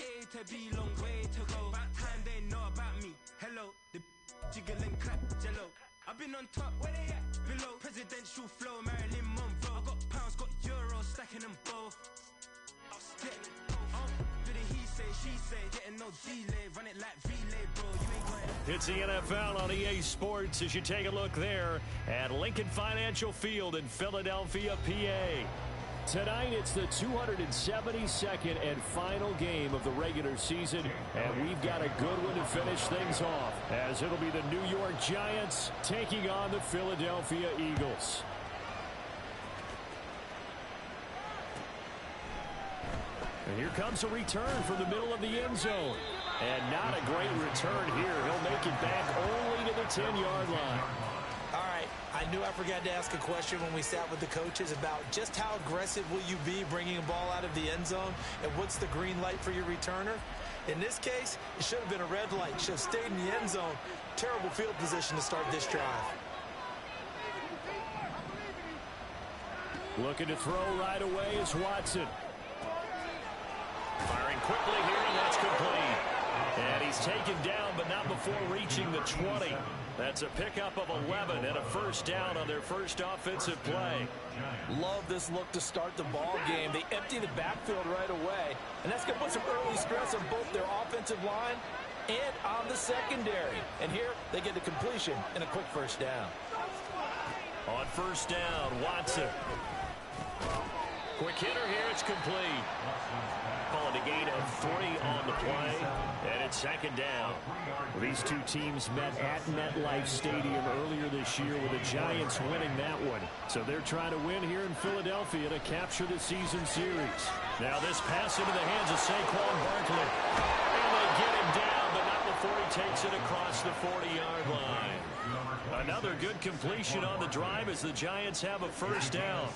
A to B, long way to go. About time they know about me. Hello, the jiggle and clap, jello. I've been on top, where they at? Below, presidential flow, Marilyn Monroe. I got pounds, got euros, stacking them both. Do the he say, she say, getting no delay, run it like relay, bro. You ain't going. It's the NFL on EA Sports as you take a look there at Lincoln Financial Field in Philadelphia, PA. Tonight, it's the 272nd and final game of the regular season, and we've got a good one to finish things off, as it'll be the New York Giants taking on the Philadelphia Eagles. And here comes a return from the middle of the end zone. And not a great return here. He'll make it back only to the 10-yard line. All right, I knew I forgot to ask a question when we sat with the coaches about just how aggressive will you be bringing a ball out of the end zone, and what's the green light for your returner? In this case, it should have been a red light. Should have stayed in the end zone. Terrible field position to start this drive. Looking to throw right away is Watson. Firing quickly here, and that's complete. And he's taken down, but not before reaching the 20. That's a pickup of 11 and a first down on their first offensive play. Love this look to start the ball game. They empty the backfield right away, and that's going to put some early stress on both their offensive line and on the secondary. And here they get the completion and a quick first down. On first down, Watson. Quick hitter here, it's complete. Calling a gain of 3 on the play, and it's second down. These two teams met at MetLife Stadium earlier this year with the Giants winning that one. So they're trying to win here in Philadelphia to capture the season series. Now this pass into the hands of Saquon Barkley. And they get him down, but not before he takes it across the 40-yard line. Another good completion on the drive as the Giants have a first down.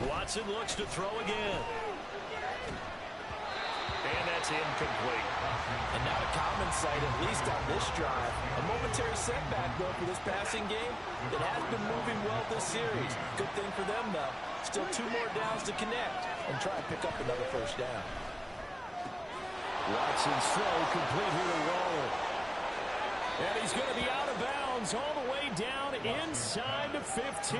Watson looks to throw again. And that's incomplete. And not a common sight, at least on this drive. A momentary setback, though, for this passing game. It has been moving well this series. Good thing for them, though. Still 2 more downs to connect and try to pick up another first down. Watson's throw complete here to Waller. And he's going to be out of bounds all the way down inside the 15.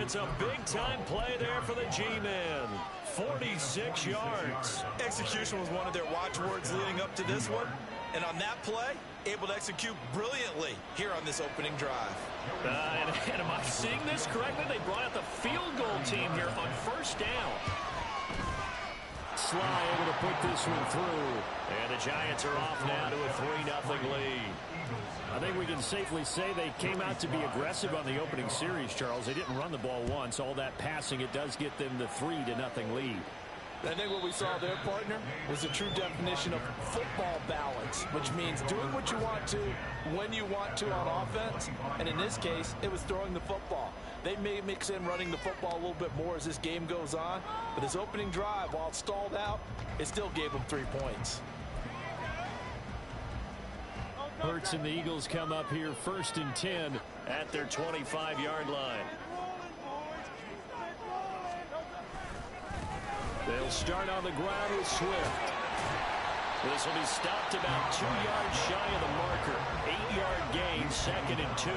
It's a big-time play there for the G-Men. 46 yards. Execution was one of their watchwords leading up to this one. And on that play, able to execute brilliantly here on this opening drive. And am I seeing this correctly? They brought out the field goal team here on first down. Sly able to put this one through. And the Giants are off now to a 3-0 lead. I think we can safely say they came out to be aggressive on the opening series, Charles. They didn't run the ball once. All that passing, it does get them the 3-0 lead. I think what we saw there, partner, was the true definition of football balance, which means doing what you want to, when you want to on offense. And in this case, it was throwing the football. They may mix in running the football a little bit more as this game goes on. But this opening drive, while it stalled out, it still gave them 3 points. Hurts and the Eagles come up here 1st and 10 at their 25-yard line. They'll start on the ground with Swift. This will be stopped about 2 yards shy of the marker. 8-yard gain, 2nd and 2.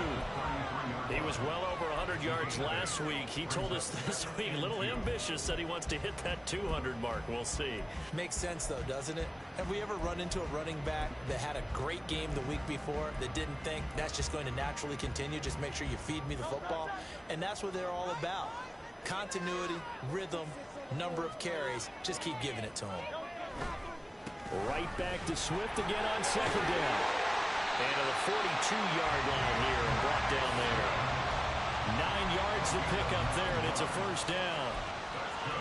He was well over 100 yards last week. He told us this week, a little ambitious, that he wants to hit that 200 mark. We'll see. Makes sense, though, doesn't it? Have we ever run into a running back that had a great game the week before that didn't think that's just going to naturally continue? Just make sure you feed me the football. And that's what they're all about. Continuity, rhythm, number of carries. Just keep giving it to him. Right back to Swift again on 2nd down. And to the 42-yard line here and brought down there. 9 yards to pick up there, and it's a first down.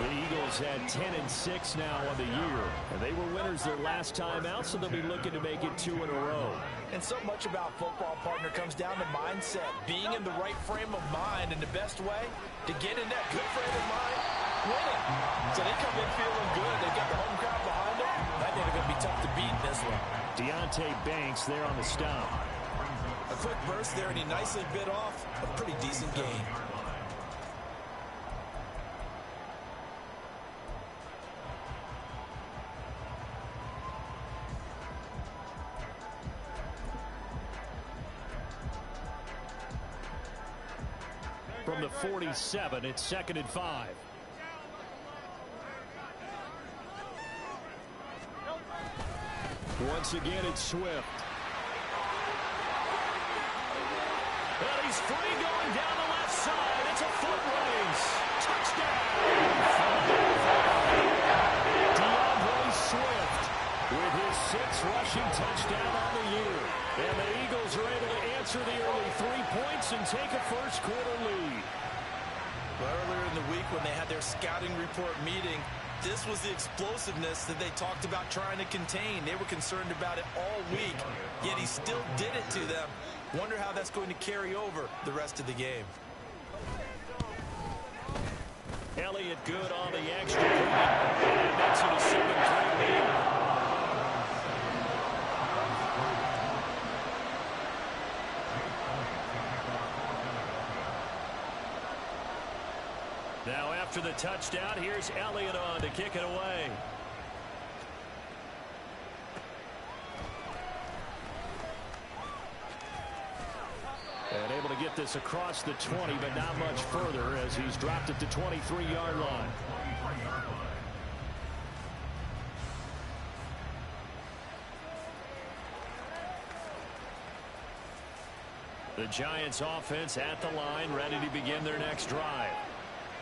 The Eagles had 10-6 now on the year, and they were winners their last time out, so they'll be looking to make it 2 in a row. And so much about football, partner, comes down to mindset, being in the right frame of mind, and the best way to get in that good frame of mind, winning. So they come in feeling good. They got the home crowd behind them. I think they're going to be tough to beat in this one. Deontay Banks there on the stop. A quick burst there, and he nicely bit off a pretty decent gain. from the 47. It's 2nd and 5. Once again, it's Swift. And he's free going down the left side. It's a foot race. Touchdown. Swift with his 6th rushing touchdown on the year. And the Eagles are able to answer the early 3 points and take a first-quarter lead. Well, earlier in the week when they had their scouting report meeting, this was the explosiveness that they talked about trying to contain. They were concerned about it all week, yet he still did it to them. Wonder how that's going to carry over the rest of the game. Elliott good on the extra point, and it makes it a 7-3 lead. Now after the touchdown, here's Elliott on to kick it away. And able to get this across the 20, but not much further as he's dropped it to 23-yard line. The Giants offense at the line, ready to begin their next drive.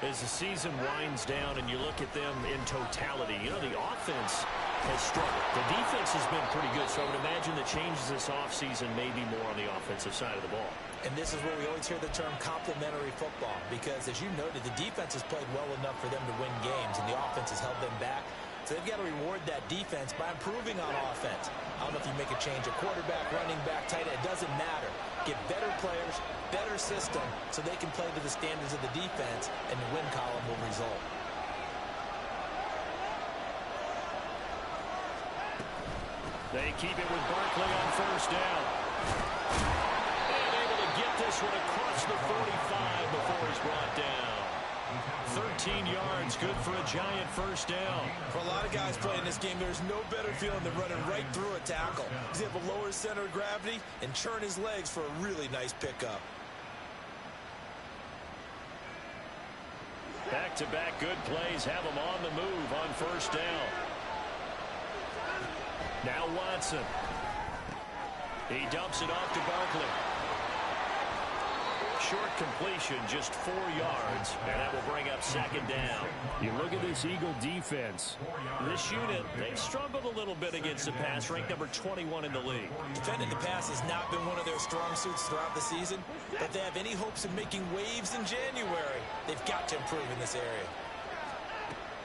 As the season winds down and you look at them in totality, you know, the offense has struggled. The defense has been pretty good, so I would imagine the changes this offseason may be more on the offensive side of the ball. And this is where we always hear the term complementary football, because as you noted, the defense has played well enough for them to win games, and the offense has held them back. So they've got to reward that defense by improving on offense. I don't know if you make a change, a quarterback, running back, tight end, it doesn't matter. Get better players, better system, so they can play to the standards of the defense, and the win column will result. They keep it with Barkley on first down. And able to get this one across the 45 before he's brought down. 13 yards, good for a Giant first down. For a lot of guys playing this game, there's no better feeling than running right through a tackle. He's able to lower his center of gravity and churn his legs for a really nice pickup. Back-to-back good plays have him on the move on first down. Now Watson. He dumps it off to Barkley. Short completion, just 4 yards, and that will bring up second down. You look at this Eagle defense. This unit, they've struggled a little bit against the pass, ranked number 21 in the league. Defending the pass has not been one of their strong suits throughout the season, but if they have any hopes of making waves in January, they've got to improve in this area.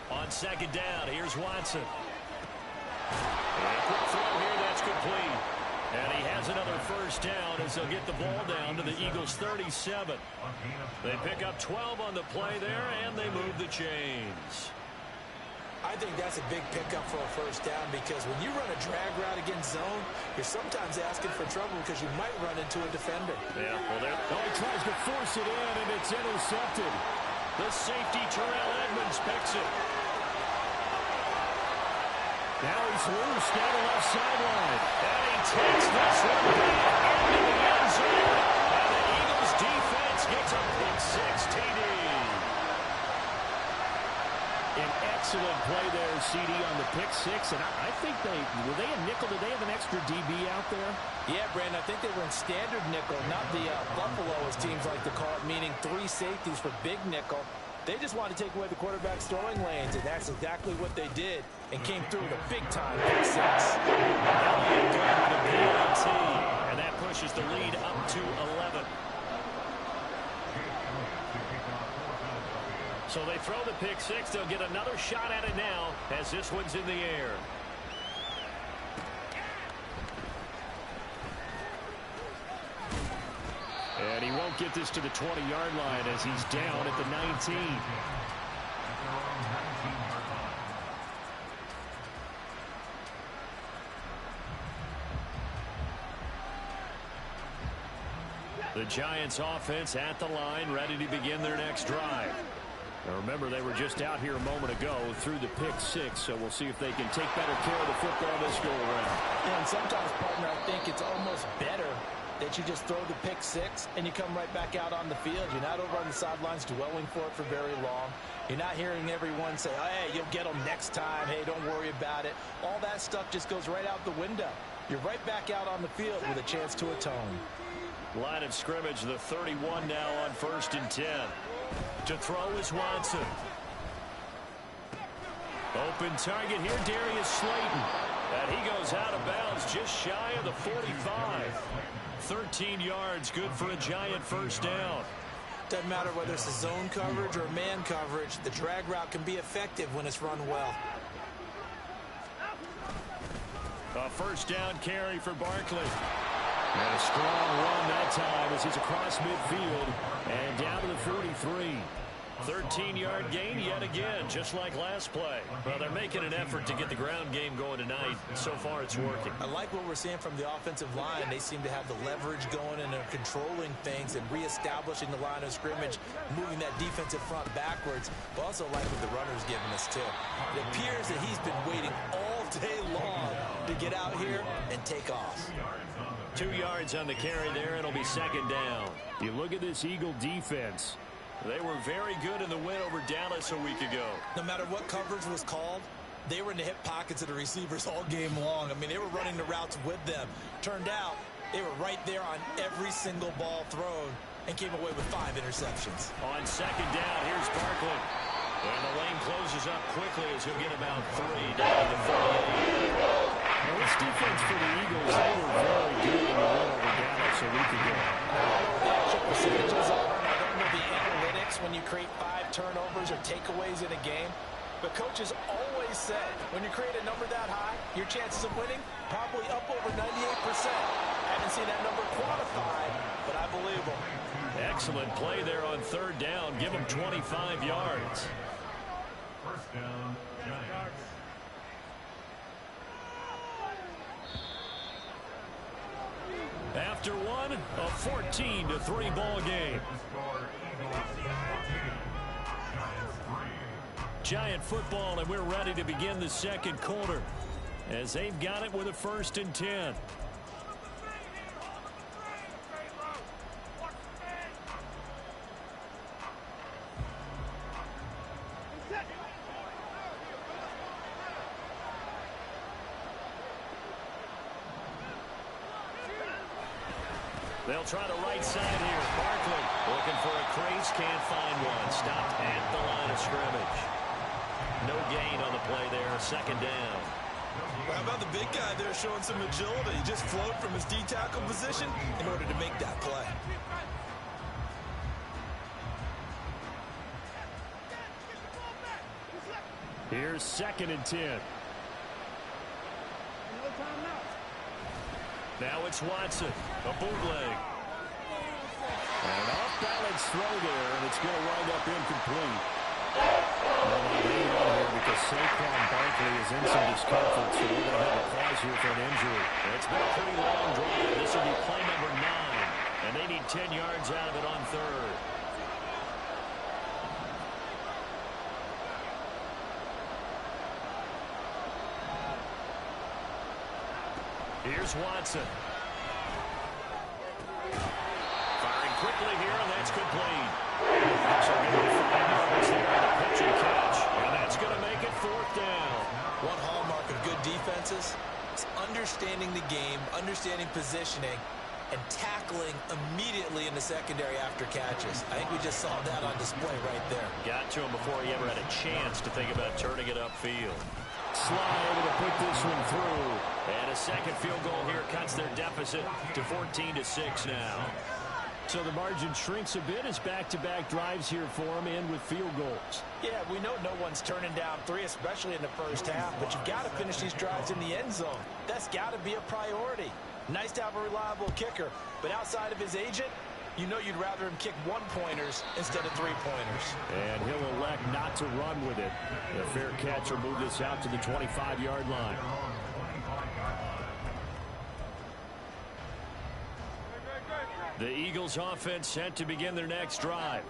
On second down, here's Watson. And a quick throw here, that's complete. And he has another first down as they'll get the ball down to the Eagles' 37. They pick up 12 on the play there, and they move the chains. I think that's a big pickup for a first down, because when you run a drag route against zone, you're sometimes asking for trouble because you might run into a defender. Yeah, well, he tries to force it in, and it's intercepted. The safety, Terrell Edmonds, picks it. Now he's loose down the left sideline. And he takes this one back into the end zone. And the Eagles defense gets a pick-six TD. An excellent play there, CD, on the pick-six. And I think were they in nickel? Did they have an extra DB out there? Yeah, Brandon, I think they were in standard nickel, not the Buffalo, as teams like to call it, meaning 3 safeties for big nickel. They just wanted to take away the quarterback's throwing lanes, and that's exactly what they did, and came through with a big-time pick-six. Elliott good with a PAT, and that pushes the lead up to 11. So they throw the pick-six. They'll get another shot at it now as this one's in the air. And he won't get this to the 20-yard line as he's down at the 19. The Giants offense at the line, ready to begin their next drive. Now remember, they were just out here a moment ago through the pick-six, so we'll see if they can take better care of the football this go-around. And sometimes, partner, I think it's almost better that that you just throw the pick six and you come right back out on the field. You're not over on the sidelines dwelling for it for very long. You're not hearing everyone say, oh, hey, you'll get them next time. Hey, don't worry about it. All that stuff just goes right out the window. You're right back out on the field with a chance to atone. Line of scrimmage, the 31 now on 1st and 10. To throw is Watson. Open target here, Darius Slayton. And he goes out of bounds just shy of the 45. 13 yards, good for a Giant first down. Doesn't matter whether it's a zone coverage or man coverage, the drag route can be effective when it's run well. A first down carry for Barkley. And a strong run that time as he's across midfield and down to the 43. 13-yard gain yet again, just like last play. Well, they're making an effort to get the ground game going tonight. So far, it's working. I like what we're seeing from the offensive line. They seem to have the leverage going, and they're controlling things and reestablishing the line of scrimmage, moving that defensive front backwards. But also like what the runner's giving us, too. It appears that he's been waiting all day long to get out here and take off. 2 yards on the carry there. It'll be second down. You look at this Eagle defense. They were very good in the win over Dallas a week ago. No matter what coverage was called, they were in the hip pockets of the receivers all game long. I mean, they were running the routes with them. Turned out, they were right there on every single ball thrown and came away with 5 interceptions. On second down, here's Barkley. And the lane closes up quickly as he'll get about 3 down to the 48. Now, this defense for the Eagles, they were very good in the win over Dallas a week ago. The actual percentages are, I don't know the analytics when you create 5 turnovers or takeaways in a game. But coaches always said, when you create a number that high, your chances of winning probably up over 98%. I haven't seen that number quantified, but I believe them. Excellent play there on third down. Give them 25 yards. First down, Giants. After one, a 14-3 ball game. Giant football, and we're ready to begin the second quarter as they've got it with a 1st and 10. They'll try the right side here. Barkley looking for a crease, can't find one. Stopped at the line of scrimmage. No gain on the play there, second down. Well, how about the big guy there showing some agility? He just flowed from his D-tackle position in order to make that play. Here's 2nd and 10. Now it's Watson, a bootleg. And an off-balance throw there, and it's going to wind up incomplete. Well, they're hanging on here because Saquon Barkley is in some discomfort, so we're going to have a pause here for an injury. It's been a pretty long drive. This will be play number 9, and they need 10 yards out of it on third. Here's Watson. Firing quickly here, and that's complete. So give him 5 yards there on the pitch and catch. And that's going to make it 4th down. One hallmark of good defenses is understanding the game, understanding positioning, and tackling immediately in the secondary after catches. I think we just saw that on display right there. Got to him before he ever had a chance to think about turning it upfield. Sly able to put this one through. And a second field goal here cuts their deficit to 14-6 now. So the margin shrinks a bit as back-to-back drives here for them and with field goals. Yeah, we know no one's turning down 3, especially in the first half, but you've got to finish these drives in the end zone. That's got to be a priority. Nice to have a reliable kicker, but outside of his agent, you know you'd rather him kick 1-pointers instead of 3-pointers. And he'll elect not to run with it. A fair catch will move this out to the 25-yard line. The Eagles offense set to begin their next drive.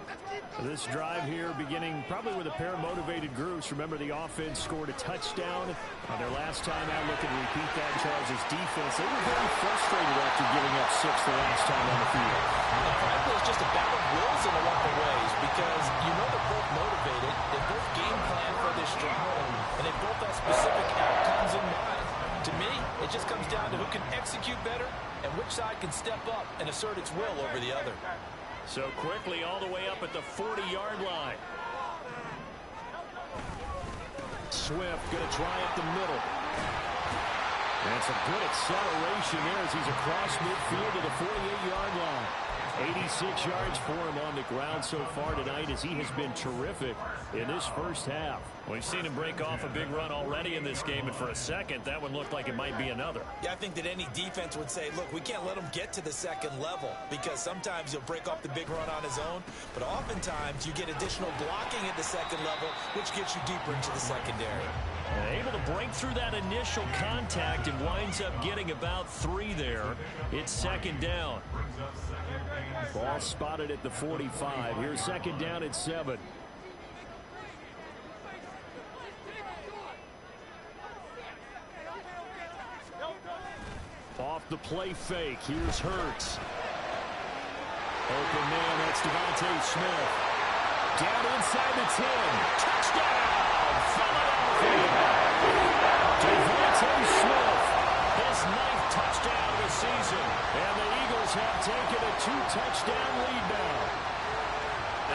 This drive here beginning probably with a pair of motivated groups. Remember, the offense scored a touchdown on their last time out. Looking to repeat that. Charles' defense, they were very frustrated after giving up the last time on the field. And frankly, it's just a battle of wills in a lot of ways because you know they're both motivated, they both game plan for this drive, and they both have specific outcomes in mind. To me, it just comes down to who can execute better and which side can step up and assert its will over the other. So quickly all the way up at the 40-yard line. Swift going to try up the middle. And some good acceleration there as he's across midfield to the 48-yard line. 86 yards for him on the ground so far tonight as he has been terrific in this first half. We've seen him break off a big run already in this game, and for a second, that one looked like it might be another. Yeah, I think that any defense would say, look, we can't let him get to the second level because sometimes he'll break off the big run on his own, but oftentimes you get additional blocking at the second level, which gets you deeper into the secondary. Able to break through that initial contact and winds up getting about 3 there. It's second down. Ball spotted at the 45. Here's second down at 7. Off the play fake. Here's Hurts. Open man, that's Devontae Smith. Down inside the 10. Touchdown! Philadelphia! Devontae Smith, his 9th touchdown of the season. And the Eagles have taken a 2-touchdown lead now.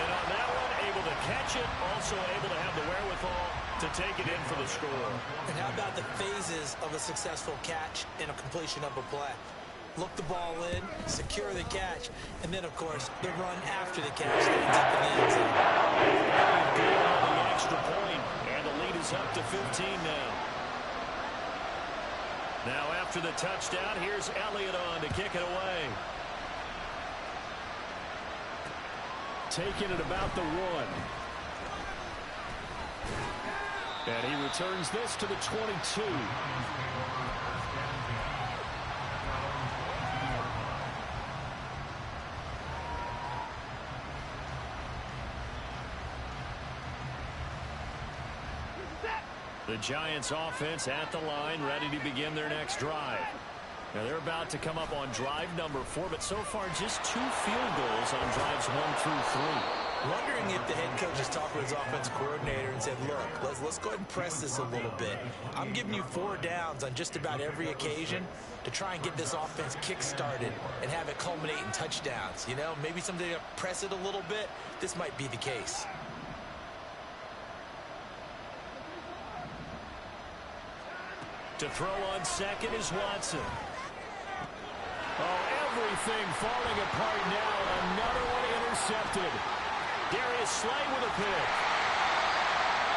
And on that one, able to catch it, also able to have the wherewithal to take it in for the score. And how about the phases of a successful catch and a completion of a play? Look the ball in, secure the catch, and then, of course, the run after the catch that ends up in the end zone. Good on the extra point, and the lead is up to 15 now. Now after the touchdown, here's Elliott on to kick it away. Taking it about the 1. And he returns this to the 22. The Giants offense at the line, ready to begin their next drive. Now they're about to come up on drive number 4, but so far just 2 field goals on drives 1 through 3. Wondering if the head coach has talked with his offensive coordinator and said, look, let's go ahead and press this a little bit. I'm giving you 4 downs on just about every occasion to try and get this offense kick-started and have it culminate in touchdowns. You know, maybe someday to press it a little bit. This might be the case. To throw on second is Watson. Oh, everything falling apart now. Another one intercepted. Darius Slay with a pick.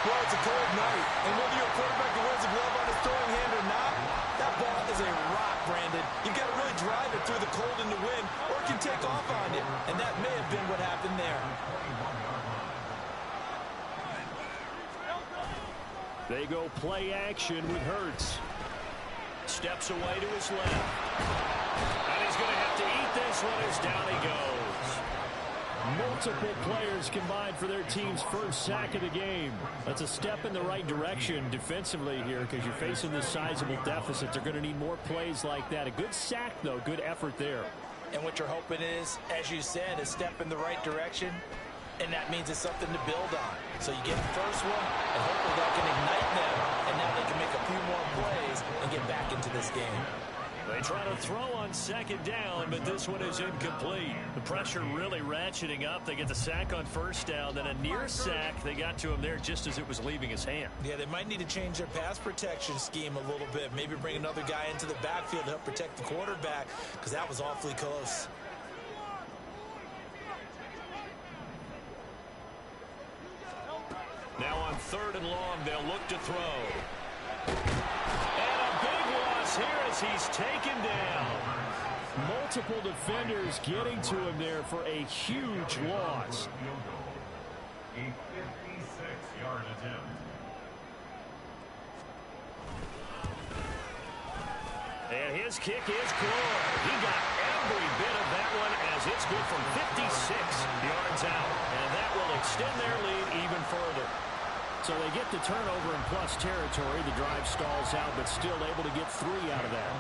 Well, it's a cold night, and whether you're a quarterback that wears a glove on his throwing hand or not, that ball is a rock, Brandon. You've got to really drive it through the cold and the wind, or it can take off on you, and that may have been what happened there. They go play action with Hurts. Steps away to his left. And he's going to have to eat this one as down he goes. Multiple players combined for their team's first sack of the game. That's a step in the right direction defensively here because you're facing this sizable deficit. They're going to need more plays like that. A good sack, though. Good effort there. And what you're hoping is, as you said, a step in the right direction. And that means it's something to build on. So you get the first one, and hopefully that can ignite them. And now they can make a few more plays and get back into this game. They try to throw on second down, but this one is incomplete. The pressure really ratcheting up. They get the sack on first down, then a near sack. They got to him there just as it was leaving his hand. Yeah, they might need to change their pass protection scheme a little bit. Maybe bring another guy into the backfield to help protect the quarterback, because that was awfully close. Now on 3rd and long, they'll look to throw. And a big loss here as he's taken down. Multiple defenders getting to him there for a huge loss. A 56-yard attempt. And his kick is good. He got every bit of that one as it's good from 56 yards out. And that will extend their lead even further. So they get the turnover in plus territory. The drive stalls out, but still able to get 3 out of that.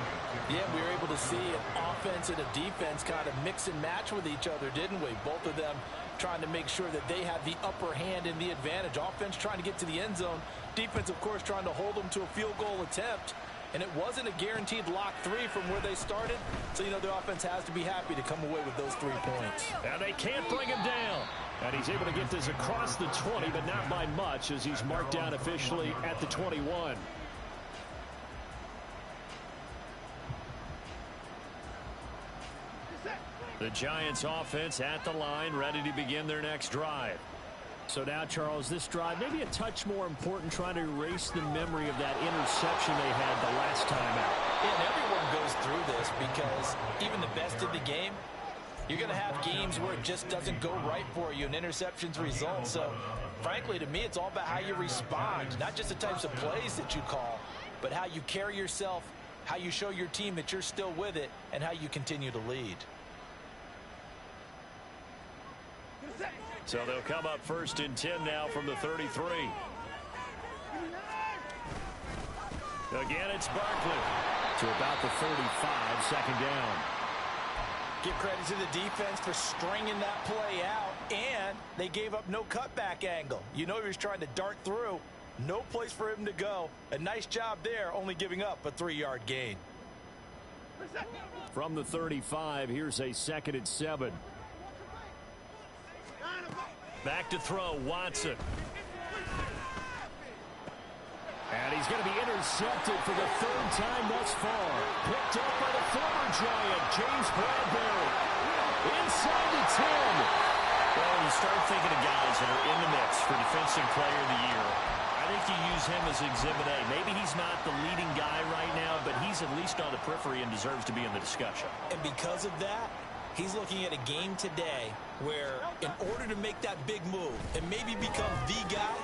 Yeah, we were able to see an offense and a defense kind of mix and match with each other, didn't we? Both of them trying to make sure that they have the upper hand and the advantage. Offense trying to get to the end zone. Defense, of course, trying to hold them to a field goal attempt. And it wasn't a guaranteed lock 3 from where they started. So, you know, the offense has to be happy to come away with those 3 points. And they can't bring him down. And he's able to get this across the 20, but not by much, as he's marked down officially at the 21. The Giants offense at the line, ready to begin their next drive. So now, Charles, this drive maybe a touch more important, trying to erase the memory of that interception they had the last time out. Yeah, and everyone goes through this because even the best in the game, you're going to have games where it just doesn't go right for you and interceptions result. So, frankly, to me, it's all about how you respond, not just the types of plays that you call, but how you carry yourself, how you show your team that you're still with it, and how you continue to lead. So they'll come up 1st and 10 now from the 33. Again, it's Barkley to about the 35, 2nd down. Give credit to the defense for stringing that play out, and they gave up no cutback angle. You know he was trying to dart through. No place for him to go. A nice job there, only giving up a 3-yard gain. From the 35, here's a 2nd and 7. Back to throw, Watson. And he's going to be intercepted for the 3rd time thus far. Picked up by the former Giant, James Bradbury. Inside the 10. Well, when you start thinking of guys that are in the mix for Defensive Player of the Year, I think you use him as Exhibit A. Maybe he's not the leading guy right now, but he's at least on the periphery and deserves to be in the discussion. And because of that, he's looking at a game today where in order to make that big move and maybe become the guy,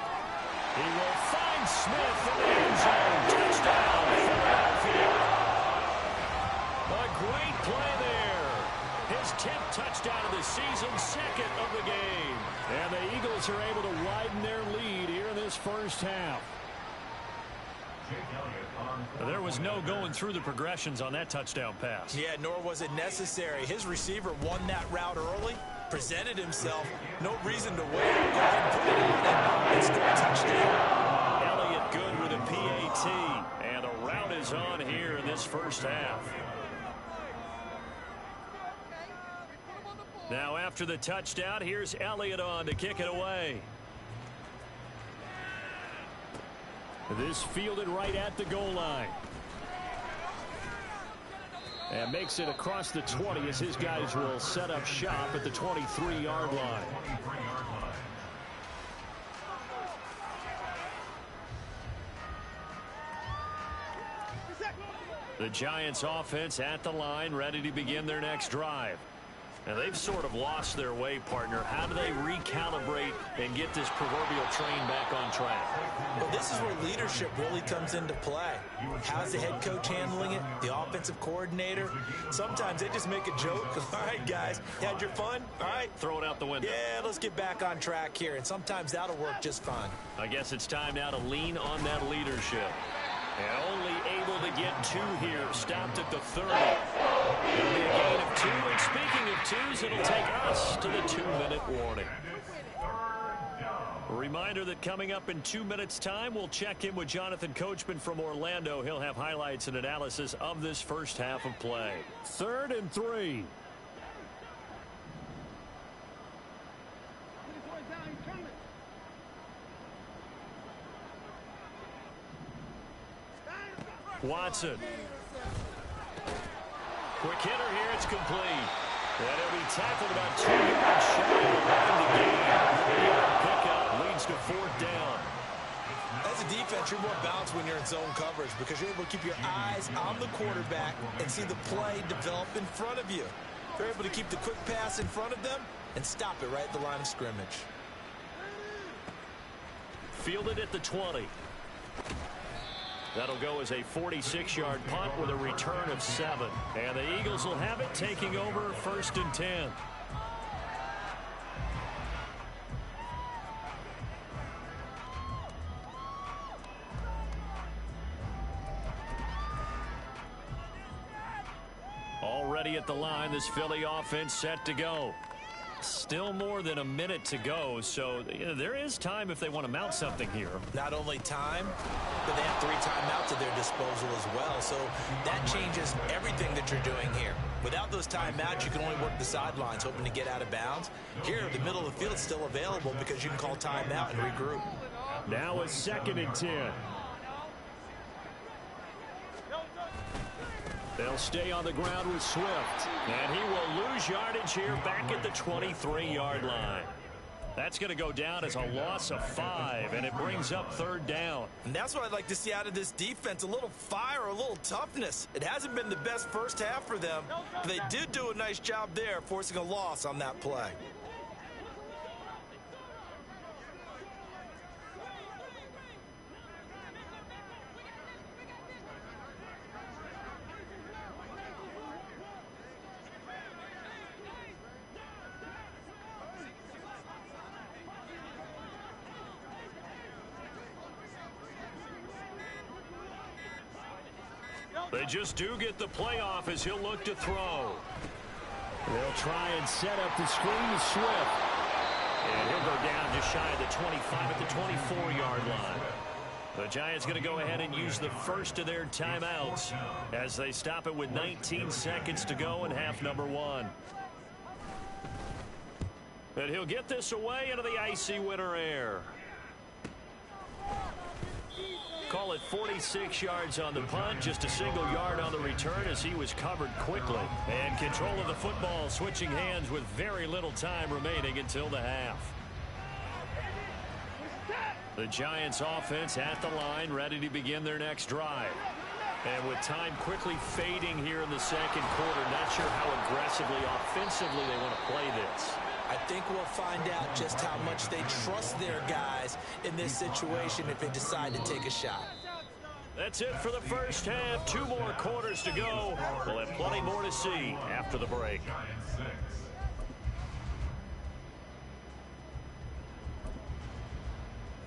he will find Smith in the end zone. Touchdown, Philadelphia. A great play there. His 10th touchdown of the season, 2nd of the game. And the Eagles are able to widen their lead here in this first half. There was no going through the progressions on that touchdown pass. Yeah, nor was it necessary. His receiver won that route early, presented himself, no reason to wait. Go ahead and put it on and score a touchdown. Elliott good with a PAT. And the route is on here in this first half. Now after the touchdown, here's Elliott on to kick it away. This fielded right at the goal line. And makes it across the 20 as his guys will set up shop at the 23-yard line. The Giants offense at the line, ready to begin their next drive. Now they've sort of lost their way, partner. How do they recalibrate and get this proverbial train back on track? Well, this is where leadership really comes into play. How's the head coach handling it? The offensive coordinator? Sometimes they just make a joke. All right, guys, you had your fun? All right. Throw it out the window. Yeah, let's get back on track here. And sometimes that'll work just fine. I guess it's time now to lean on that leadership. And only able to get 2 here. Stopped at the 30. It'll be a gain of 2. And speaking of 2s, it'll take us to the 2-minute warning. A reminder that coming up in 2 minutes' time, we'll check in with Jonathan Coachman from Orlando. He'll have highlights and analysis of this first half of play. 3rd and 3. Watson. Quick hitter here, it's complete. And it'll be tackled about 2 yards shy of the game. Pickup leads to 4th down. As a defense, you're more balanced when you're in zone coverage because you're able to keep your eyes on the quarterback and see the play develop in front of you. You're able to keep the quick pass in front of them and stop it right at the line of scrimmage. Fielded at the 20. That'll go as a 46-yard punt with a return of 7. And the Eagles will have it, taking over 1st and 10. ready at the line. This Philly offense set to go. Still more than a minute to go, so there is time if they want to mount something here. Not only time, but they have 3 timeouts at their disposal as well, so that changes everything that you're doing here. Without those timeouts, you can only work the sidelines, hoping to get out of bounds. Here, the middle of the field is still available because you can call timeout and regroup. Now a 2nd and 10. They'll stay on the ground with Swift. And he will lose yardage here back at the 23-yard line. That's going to go down as a loss of 5, and it brings up 3rd down. And that's what I'd like to see out of this defense, a little fire, a little toughness. It hasn't been the best first half for them, but they did do a nice job there, forcing a loss on that play. They just do get the playoff as he'll look to throw. They'll try and set up the screen to Swift. And he'll go down just shy of the 25 at the 24-yard line. The Giants going to go ahead and use the first of their timeouts as they stop it with 19 seconds to go in half number 1. And he'll get this away into the icy winter air. Call it 46 yards on the punt, just a single yard on the return as he was covered quickly. And control of the football switching hands with very little time remaining until the half. The Giants offense at the line, ready to begin their next drive. And with time quickly fading here in the 2nd quarter, not sure how aggressively, offensively they want to play this. I think we'll find out just how much they trust their guys in this situation if they decide to take a shot. That's it for the first half. 2 more quarters to go. We'll have plenty more to see after the break.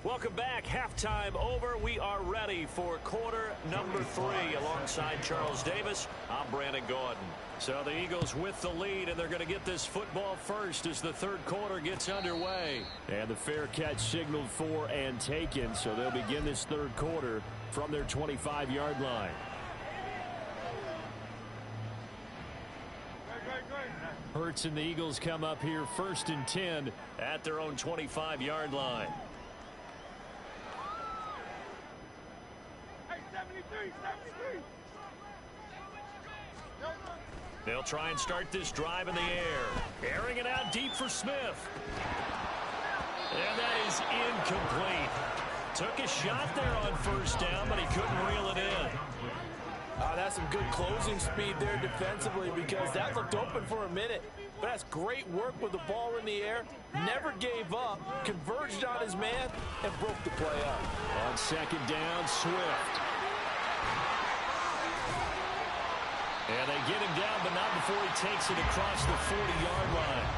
Welcome back. Halftime over. We are ready for quarter number 3. Alongside Charles Davis, I'm Brandon Gordon. So the Eagles with the lead, and they're going to get this football first as the 3rd quarter gets underway. And the fair catch signaled for and taken, so they'll begin this 3rd quarter from their 25-yard line. Hurts and the Eagles come up here 1st and 10 at their own 25-yard line. They'll try and start this drive in the air. Airing it out deep for Smith. And that is incomplete. Took a shot there on 1st down, but he couldn't reel it in. That's some good closing speed there defensively because that looked open for a minute. But that's great work with the ball in the air. Never gave up, converged on his man, and broke the play up. On 2nd down, Swift. And they get him down, but not before he takes it across the 40-yard line.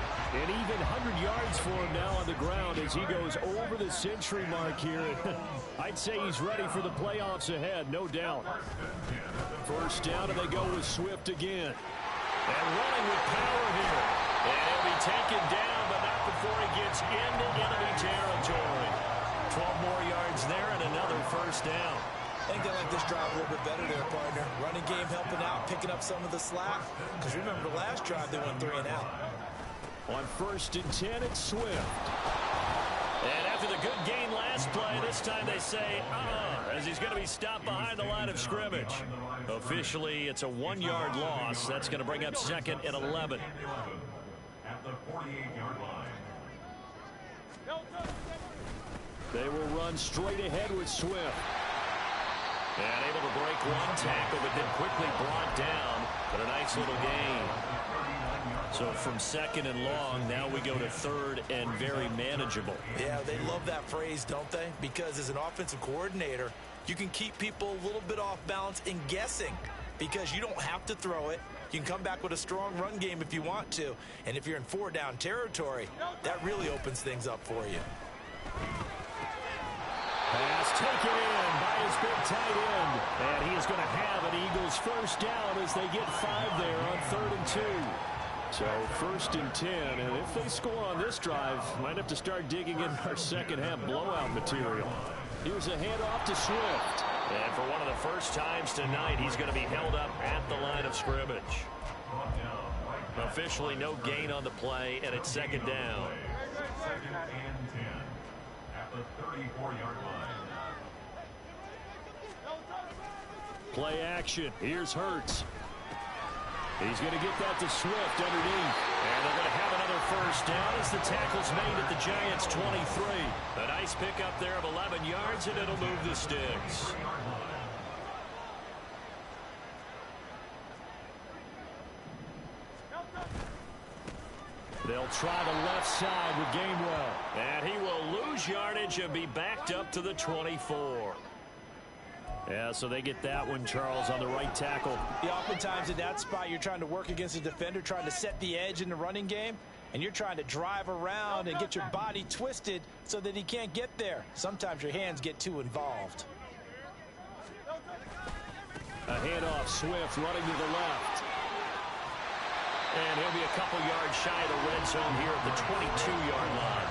And even 100 yards for him now on the ground as he goes over the century mark here. I'd say he's ready for the playoffs ahead, no doubt. 1st down, and they go with Swift again. And running with power here. And he'll be taken down, but not before he gets into enemy territory. 12 more yards there and another 1st down. I think they like this drive a little bit better there, partner. Running game helping out, picking up some of the slack. Because remember the last drive, they went 3 and out. On 1st and 10, it's Swift. And after the good gain last play, this time they say, as he's going to be stopped behind the line of scrimmage. Officially, it's a 1-yard loss. That's going to bring up 2nd and 11. At the 48-yard line. They will run straight ahead with Swift. And able to break one tackle, but then quickly brought down. But a nice little gain. So from 2nd and long, now we go to 3rd and very manageable. Yeah, they love that phrase, don't they? Because as an offensive coordinator, you can keep people a little bit off balance and guessing. Because you don't have to throw it. You can come back with a strong run game if you want to. And if you're in 4-down territory, that really opens things up for you. Pass taken in by this big tight end. And he is going to have an Eagles first down as they get 5 there on 3rd and 2. So 1st and 10, and if they score on this drive, might have to start digging in our second half blowout material. Here's a handoff to Swift. And for one of the first times tonight, he's going to be held up at the line of scrimmage. Officially no gain on the play, and it's 2nd down. 2nd and 10 at the 34-yard line. Play action. Here's Hurts. He's going to get that to Swift underneath. And they're going to have another first down as the tackle's made at the Giants' 23. A nice pickup there of 11 yards, and it'll move the sticks. They'll try the left side with Gainwell. And he will lose yardage and be backed up to the 24. Yeah, so they get that one, Charles, on the right tackle. Yeah, oftentimes in that spot, you're trying to work against a defender, trying to set the edge in the running game, and you're trying to drive around and get your body twisted so that he can't get there. Sometimes your hands get too involved. A handoff, Swift running to the left. And he'll be a couple yards shy of the red zone here at the 22-yard line.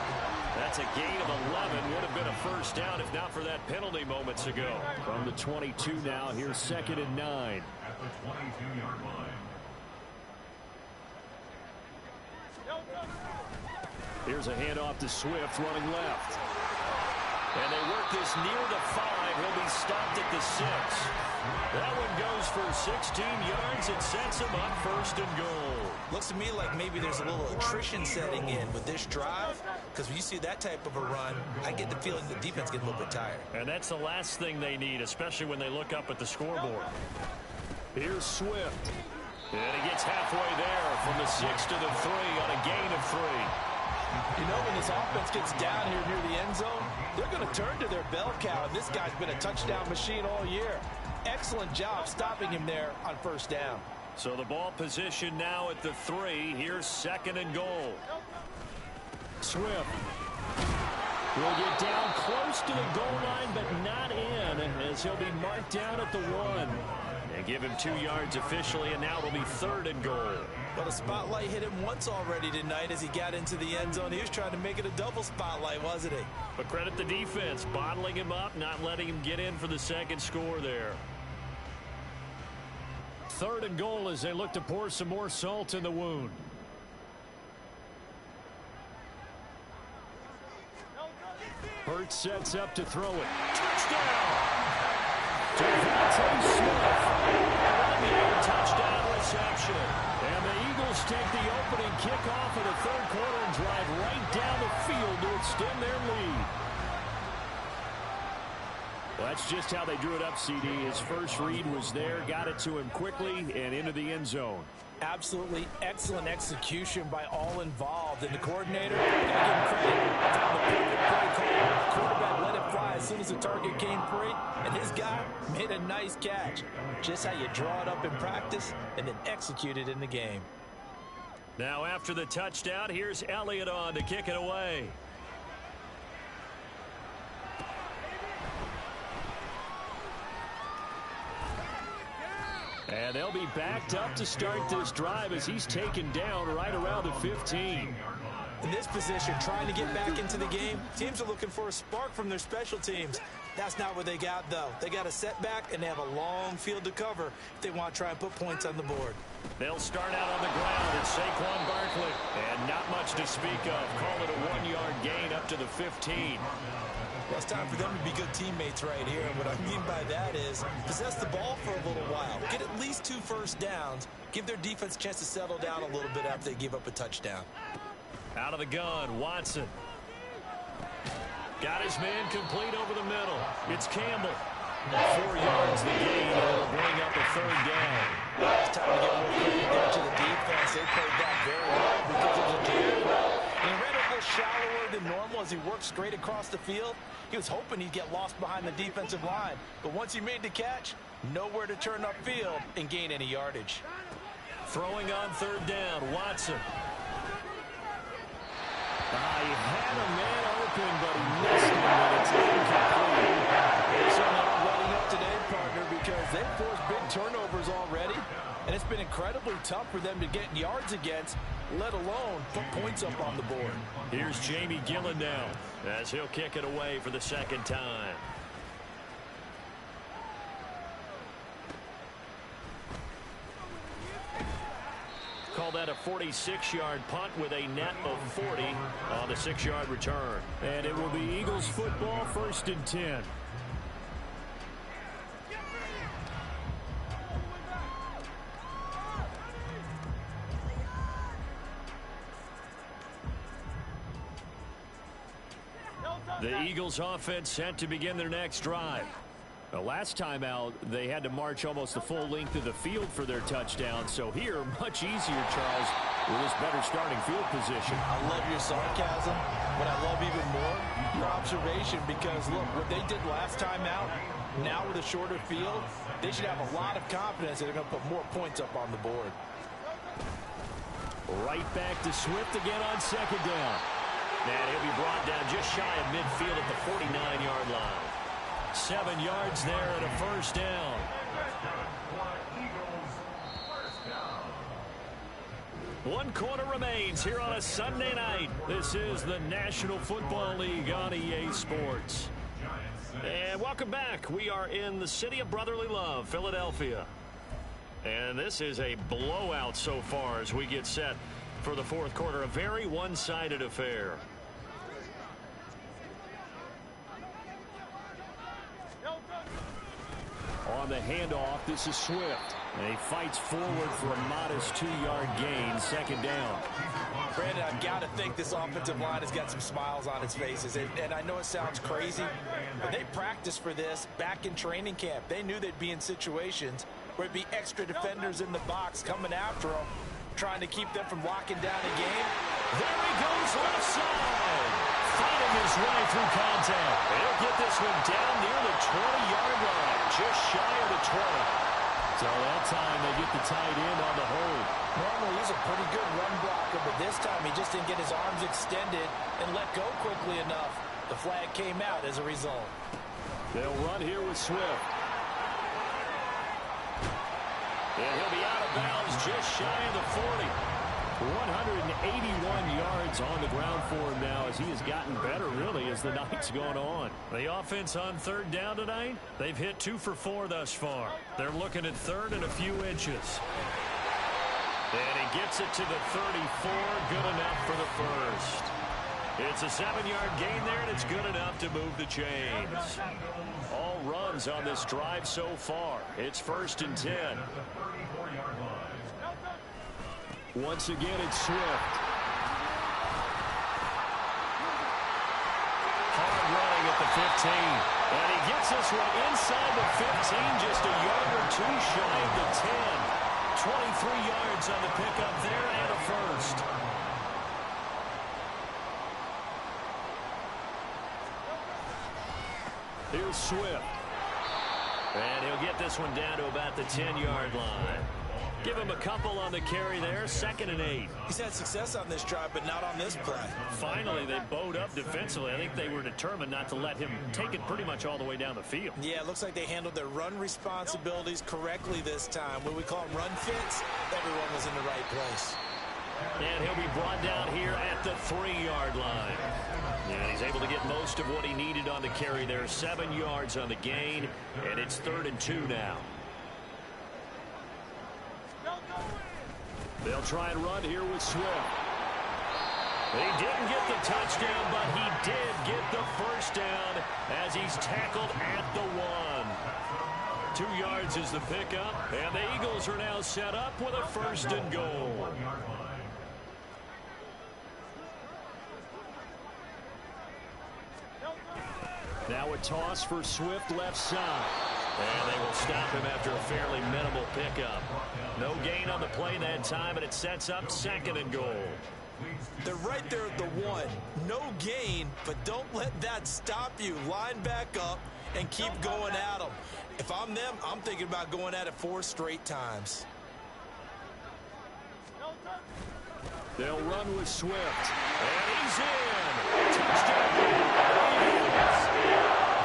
That's a gain of 11. Would have been a first down if not for that penalty moments ago. From the 22 now, here's 2nd and 9. At the 22-yard line. Here's a handoff to Swift running left. And they work this near the 5. He'll be stopped at the 6. That one goes for 16 yards. It sets him up 1st and goal. Looks to me like maybe there's a little attrition setting in with this drive, because when you see that type of a run, I get the feeling the defense gets a little bit tired. And that's the last thing they need, especially when they look up at the scoreboard. Here's Swift. And he gets halfway there from the 6 to the 3 on a gain of 3. You know, when this offense gets down here near the end zone, they're going to turn to their bell cow, and this guy's been a touchdown machine all year. Excellent job stopping him there on 1st down. So the ball position now at the 3. Here's 2nd and goal. Swift will get down close to the goal line, but not in, as he'll be marked down at the 1. And give him 2 yards officially, and now it'll be 3rd and goal. Well, the spotlight hit him once already tonight as he got into the end zone. He was trying to make it a double spotlight, wasn't he? But credit the defense, bottling him up, not letting him get in for the 2nd score there. 3rd and goal as they look to pour some more salt in the wound. Hurts sets up to throw it. Touchdown! Devontae Smith. Touchdown reception. And the Eagles take the opening kickoff of the 3rd quarter and drive right down the field to extend their lead. Well, that's just how they drew it up, CD. His first read was there, got it to him quickly, and into the end zone. Absolutely excellent execution by all involved. And the coordinator, gotta give him credit. Found the perfect play call. The quarterback let it fly as soon as the target came free, and his guy made a nice catch. Just how you draw it up in practice and then execute it in the game. Now after the touchdown, here's Elliott on to kick it away. And they'll be backed up to start this drive as he's taken down right around the 15. In this position, trying to get back into the game, teams are looking for a spark from their special teams. That's not what they got, though. They got a setback, and they have a long field to cover if they want to try and put points on the board. They'll start out on the ground at Saquon Barkley. And not much to speak of. Call it a 1-yard gain up to the 15. Well, it's time for them to be good teammates right here. And what I mean by that is possess the ball for a little while. Get at least 2 first downs. Give their defense a chance to settle down a little bit after they give up a touchdown. Out of the gun, Watson. Got his man complete over the middle. It's Campbell. 4 yards the gain. It'll bring up a 3rd down. It's time to get more credit there to the defense. They played that very well because of the game. And he ran a little shallower than normal as he worked straight across the field. He was hoping he'd get lost behind the defensive line. But once he made the catch, nowhere to turn upfield and gain any yardage. Throwing on 3rd down, Watson. He had a man open, but he missed him, and it's incomplete. So now running been incredibly tough for them to get yards against, let alone put points up on the board. Here's Jamie Gillen now as he'll kick it away for the second time. Call that a 46-yard punt with a net of 40 on the 6-yard return. And it will be Eagles football, 1st and 10. The Eagles offense set to begin their next drive. The last time out, they had to march almost the full length of the field for their touchdown. So here, much easier, Charles, with this better starting field position. I love your sarcasm, but I love even more your observation because, look, what they did last time out, now with a shorter field, they should have a lot of confidence that they're going to put more points up on the board. Right back to Swift again on 2nd down. And he'll be brought down just shy of midfield at the 49-yard line. 7 yards there and a 1st down. One quarter remains here on a Sunday night. This is the National Football League on EA Sports. And welcome back. We are in the city of brotherly love, Philadelphia. And this is a blowout so far as we get set for the 4th quarter. A very one-sided affair. On the handoff, this is Swift. And he fights forward for a modest 2-yard gain, 2nd down. Brandon, I've got to think this offensive line has got some smiles on its faces. And I know it sounds crazy, but they practiced for this back in training camp. They knew they'd be in situations where it'd be extra defenders in the box coming after them, trying to keep them from locking down a game. There he goes left side. Fighting his way through contact. He'll get this one down near the 20-yard line, just shy of the 20. So that time they get the tight end on the hold. Normally he's a pretty good run blocker, but this time he just didn't get his arms extended and let go quickly enough. The flag came out as a result. They'll run here with Swift. And he'll be out of bounds just shy of the 40. 181 yards on the ground for him now as he has gotten better, really, as the night's gone on. The offense on 3rd down tonight, they've hit 2 for 4 thus far. They're looking at 3rd and a few inches. And he gets it to the 34, good enough for the 1st. It's a 7-yard gain there, and it's good enough to move the chains. All runs on this drive so far. It's 1st and 10. Once again, it's Swift. Hard running at the 15. And he gets this one inside the 15, just a yard or 2 shy of the 10. 23 yards on the pickup there and a 1st. Here's Swift. And he'll get this one down to about the 10-yard line. Give him a couple on the carry there, 2nd and 8. He's had success on this drive, but not on this play. Finally, they bowed up defensively. I think they were determined not to let him take it pretty much all the way down the field. Yeah, it looks like they handled their run responsibilities correctly this time. What we call them run fits, everyone was in the right place. And he'll be brought down here at the 3-yard line. And he's able to get most of what he needed on the carry there. 7 yards on the gain, and it's 3rd and 2 now. They'll try and run here with Swift. He didn't get the touchdown, but he did get the 1st down as he's tackled at the 1. 2 yards is the pickup, and the Eagles are now set up with a 1st and goal. Now a toss for Swift left side. And they will stop him after a fairly minimal pickup. No gain on the play that time, and it sets up 2nd and goal. They're right there at the 1. No gain, but don't let that stop you. Line back up and keep going at them. If I'm them, I'm thinking about going at it 4 straight times. They'll run with Swift. And he's in. Touchdown.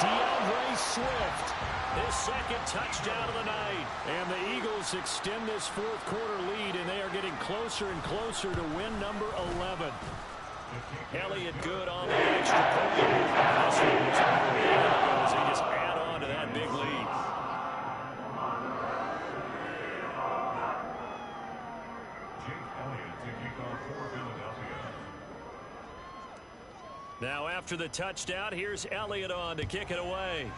DeAndre Swift His second touchdown of the night. And the Eagles extend this fourth quarter lead, and they are getting closer and closer to win number 11. Elliott good on the extra point. As they just add on to that big lead. Now after the touchdown, here's Elliott on to kick it away.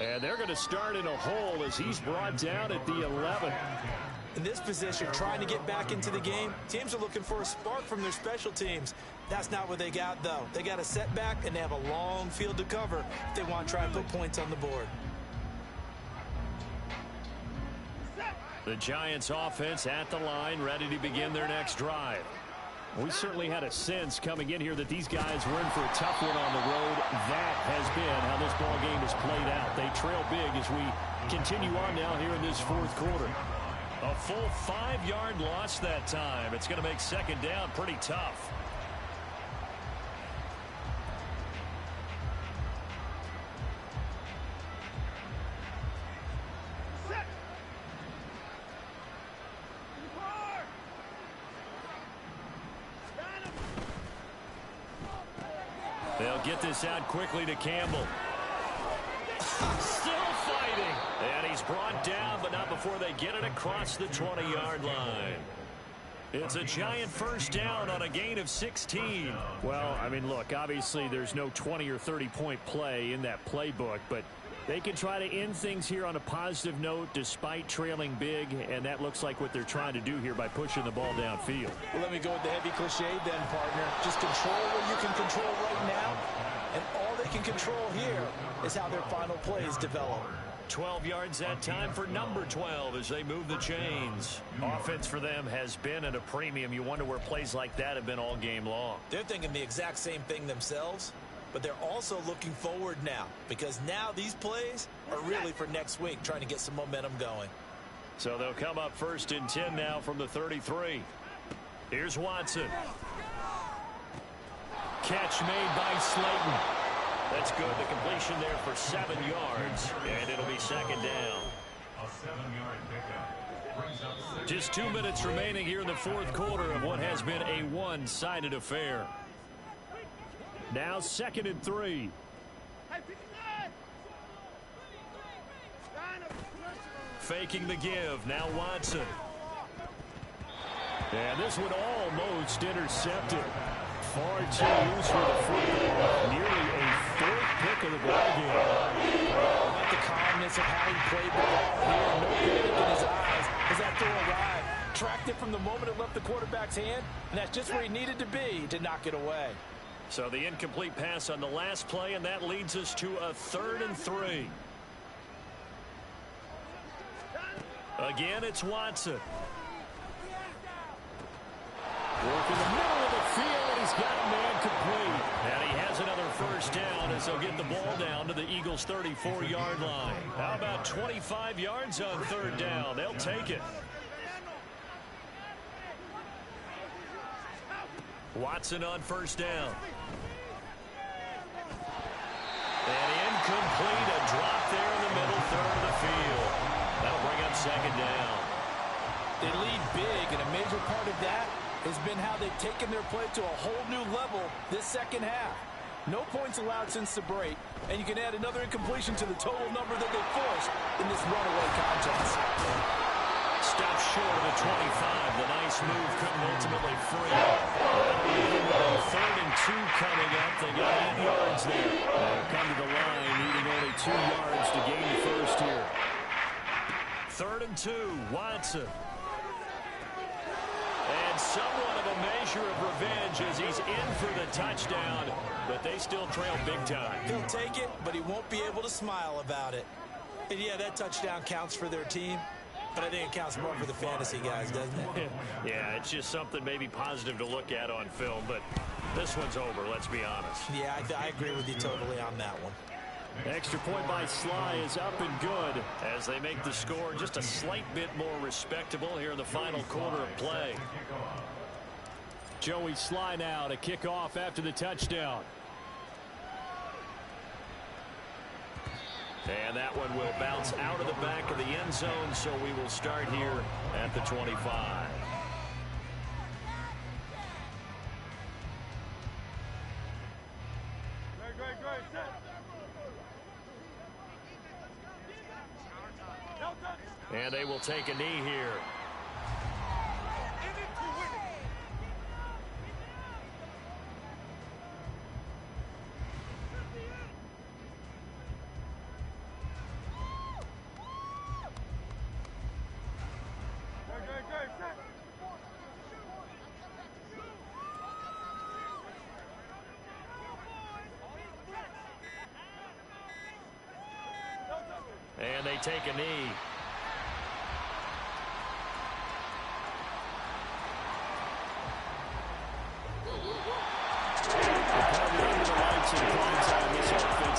And they're going to start in a hole as he's brought down at the 11. In this position, trying to get back into the game, teams are looking for a spark from their special teams. That's not what they got, though. They got a setback, and they have a long field to cover if they want to try and put points on the board. The Giants offense at the line, ready to begin their next drive. We certainly had a sense coming in here that these guys were in for a tough one on the road. That has been how this ball game has played out. They trail big as we continue on now here in this fourth quarter. A full 5-yard loss that time. It's going to make second down pretty tough. They'll get this out quickly to Campbell. Still fighting. And he's brought down, but not before they get it across the 20-yard line. It's a Giant first down on a gain of 16. Well, I mean, look, obviously there's no 20 or 30-point play in that playbook, but they can try to end things here on a positive note despite trailing big, and that looks like what they're trying to do here by pushing the ball downfield. Well, let me go with the heavy cliche then, partner. Just control what you can control right now, and all they can control here is how their final plays develop. 12 yards that time for number 12 as they move the chains. Offense for them has been at a premium. You wonder where plays like that have been all game long. They're thinking the exact same thing themselves, but they're also looking forward now because now these plays are really for next week, trying to get some momentum going. So they'll come up first and 10 now from the 33. Here's Watson. Catch made by Slayton. That's good. The completion there for 7 yards, and it'll be second down. A 7-yard pickup brings up Just 2 minutes remaining here in the fourth quarter of what has been a one-sided affair. Now 2nd and 3. Faking the give. Now Watson. And this one almost intercepted. Far too loose for the football. Nearly a 4th pick of the ball game. I like the calmness of how he played the ball here. No panic in his eyes as that throw arrived. Tracked it from the moment it left the quarterback's hand, and that's just where he needed to be to knock it away. So the incomplete pass on the last play, and that leads us to a 3rd and 3. Again, it's Watson. Working the middle of the field, and he's got a man complete. And he has another first down as they'll get the ball down to the Eagles' 34-yard line. How about 25 yards on 3rd down? They'll take it. Watson on first down. And incomplete, a drop there in the middle third of the field. That'll bring up second down. They lead big, and a major part of that has been how they've taken their play to a whole new level this second half. No points allowed since the break, and you can add another incompletion to the total number that they forced in this runaway contest. Stopped short of the 25. The nice move couldn't ultimately free. Even with a 3rd and 2 coming up, they got 8 yards there. They'll come to the line, needing only 2 yards to gain the first here. 3rd and 2, Watson. And somewhat of a measure of revenge as he's in for the touchdown, but they still trail big time. He'll take it, but he won't be able to smile about it. And yeah, that touchdown counts for their team, but I think it counts more for the fantasy guys, doesn't it? Yeah, it's just something maybe positive to look at on film, but this one's over, let's be honest. Yeah, I agree with you totally on that one. Extra point by Sly is up and good as they make the score just a slight bit more respectable here in the final quarter of play. Joey Sly now to kick off after the touchdown. And that one will bounce out of the back of the end zone, so we will start here at the 25. And they will take a knee here. And they take a knee.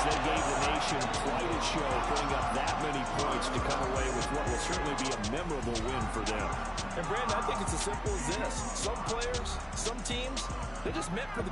They gave the nation quite a show, putting up that many points to come away with what will certainly be a memorable win for them. And Brandon, I think it's as simple as this. Some players, some teams, they're just meant for the